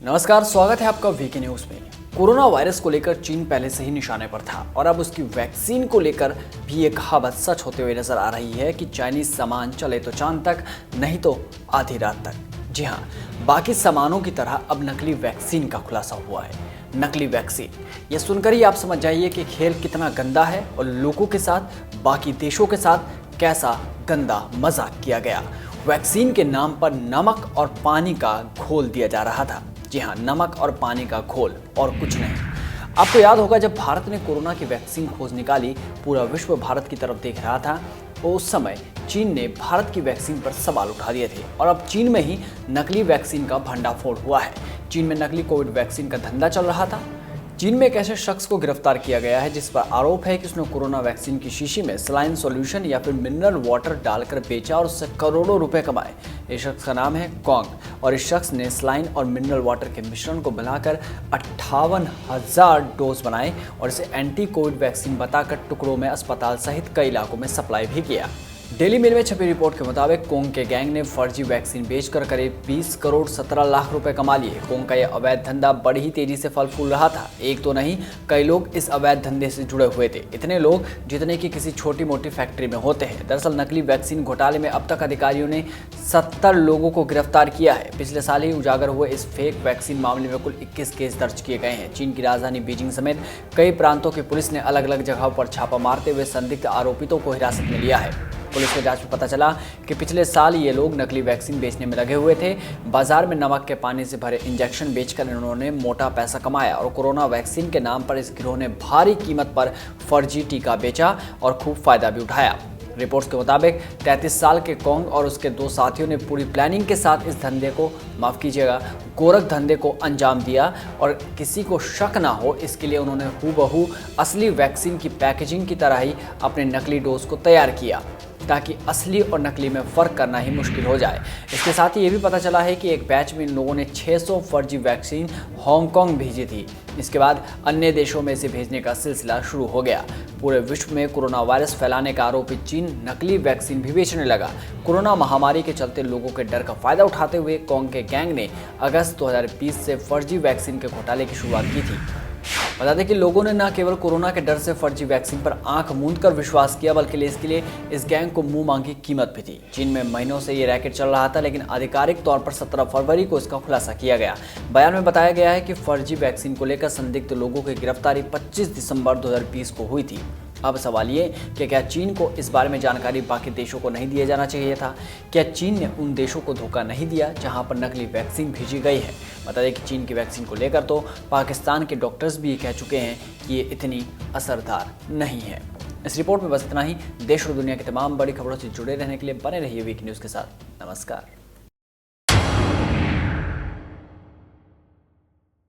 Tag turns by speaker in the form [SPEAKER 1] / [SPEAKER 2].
[SPEAKER 1] नमस्कार, स्वागत है आपका वीके न्यूज में। कोरोना वायरस को लेकर चीन पहले से ही निशाने पर था और अब उसकी वैक्सीन को लेकर भी ये कहावत सच होते हुए नजर आ रही है कि चाइनीज सामान चले तो चांद तक, नहीं तो आधी रात तक। जी हाँ, बाकी सामानों की तरह अब नकली वैक्सीन का खुलासा हुआ है। नकली वैक्सीन, ये सुनकर ही आप समझ जाइए कि खेल कितना गंदा है और लोगों के साथ, बाकी देशों के साथ कैसा गंदा मजाक किया गया। वैक्सीन के नाम पर नमक और पानी का घोल दिया जा रहा था। जी हाँ, नमक और पानी का घोल और कुछ नहीं। आपको याद होगा जब भारत ने कोरोना की वैक्सीन खोज निकाली, पूरा विश्व भारत की तरफ देख रहा था। तो उस समय चीन ने भारत की वैक्सीन पर सवाल उठा दिए थे और अब चीन में ही नकली वैक्सीन का भंडाफोड़ हुआ है। चीन में नकली कोविड वैक्सीन का धंधा चल रहा था। चीन में एक ऐसे शख्स को गिरफ्तार किया गया है जिस पर आरोप है कि उसने कोरोना वैक्सीन की शीशी में सलाइन सॉल्यूशन या फिर मिनरल वाटर डालकर बेचा और उससे करोड़ों रुपए कमाए। इस शख्स का नाम है कॉन्ग और इस शख्स ने सलाइन और मिनरल वाटर के मिश्रण को मिलाकर 58,000 डोज बनाए और इसे एंटी कोविड वैक्सीन बताकर टुकड़ों में अस्पताल सहित कई इलाकों में सप्लाई भी किया। डेली मेल में छपी रिपोर्ट के मुताबिक कोंग के गैंग ने फर्जी वैक्सीन बेचकर करीब 20 करोड़ 17 लाख रुपए कमा लिए। कोंग का यह अवैध धंधा बड़ी ही तेजी से फल फूल रहा था। एक तो नहीं, कई लोग इस अवैध धंधे से जुड़े हुए थे। इतने लोग जितने की किसी छोटी मोटी फैक्ट्री में होते हैं। दरअसल नकली वैक्सीन घोटाले में अब तक अधिकारियों ने 70 लोगों को गिरफ्तार किया है। पिछले साल ही उजागर हुए इस फेक वैक्सीन मामले में कुल 21 केस दर्ज किए गए हैं। चीन की राजधानी बीजिंग समेत कई प्रांतों की पुलिस ने अलग अलग जगहों पर छापा मारते हुए संदिग्ध आरोपितों को हिरासत में लिया है। पुलिस की जांच में पता चला कि पिछले साल ये लोग नकली वैक्सीन बेचने में लगे हुए थे। बाजार में नमक के पानी से भरे इंजेक्शन बेचकर इन्होंने मोटा पैसा कमाया और कोरोना वैक्सीन के नाम पर इस गिरोह ने भारी कीमत पर फर्जी टीका बेचा और खूब फायदा भी उठाया। रिपोर्ट्स के मुताबिक 33 साल के कोंग और उसके दो साथियों ने पूरी प्लानिंग के साथ इस धंधे को, माफ कीजिएगा, गोरख धंधे को अंजाम दिया और किसी को शक ना हो इसके लिए उन्होंने हूबहू असली वैक्सीन की पैकेजिंग की तरह ही अपने नकली डोज को तैयार किया ताकि असली और नकली में फ़र्क करना ही मुश्किल हो जाए। इसके साथ ही ये भी पता चला है कि एक बैच में इन लोगों ने 600 फर्जी वैक्सीन हांगकांग भेजी थी। इसके बाद अन्य देशों में इसे भेजने का सिलसिला शुरू हो गया। पूरे विश्व में कोरोना वायरस फैलाने का आरोपी चीन नकली वैक्सीन भी बेचने लगा। कोरोना महामारी के चलते लोगों के डर का फायदा उठाते हुए कोंग के गैंग ने अगस्त 2020 से फर्जी वैक्सीन के घोटाले की शुरुआत की थी। बता दें कि लोगों ने न केवल कोरोना के डर से फर्जी वैक्सीन पर आंख मूंद कर विश्वास किया, बल्कि इसके लिए इस गैंग को मुंह मांगी कीमत भी थी। चीन में महीनों से ये रैकेट चल रहा था, लेकिन आधिकारिक तौर पर 17 फरवरी को इसका खुलासा किया गया। बयान में बताया गया है कि फर्जी वैक्सीन को लेकर संदिग्ध लोगों की गिरफ्तारी 25 दिसंबर 2020 को हुई थी। अब सवाल ये कि क्या चीन को इस बारे में जानकारी बाकी देशों को नहीं दिया जाना चाहिए था? क्या चीन ने उन देशों को धोखा नहीं दिया जहां पर नकली वैक्सीन भेजी गई है? बता दें कि चीन की वैक्सीन को लेकर तो पाकिस्तान के डॉक्टर्स भी कह चुके हैं कि ये इतनी असरदार नहीं है। इस रिपोर्ट में बस इतना ही। देश और दुनिया की तमाम बड़ी खबरों से जुड़े रहने के लिए बने रहिए वीक न्यूज़ के साथ। नमस्कार।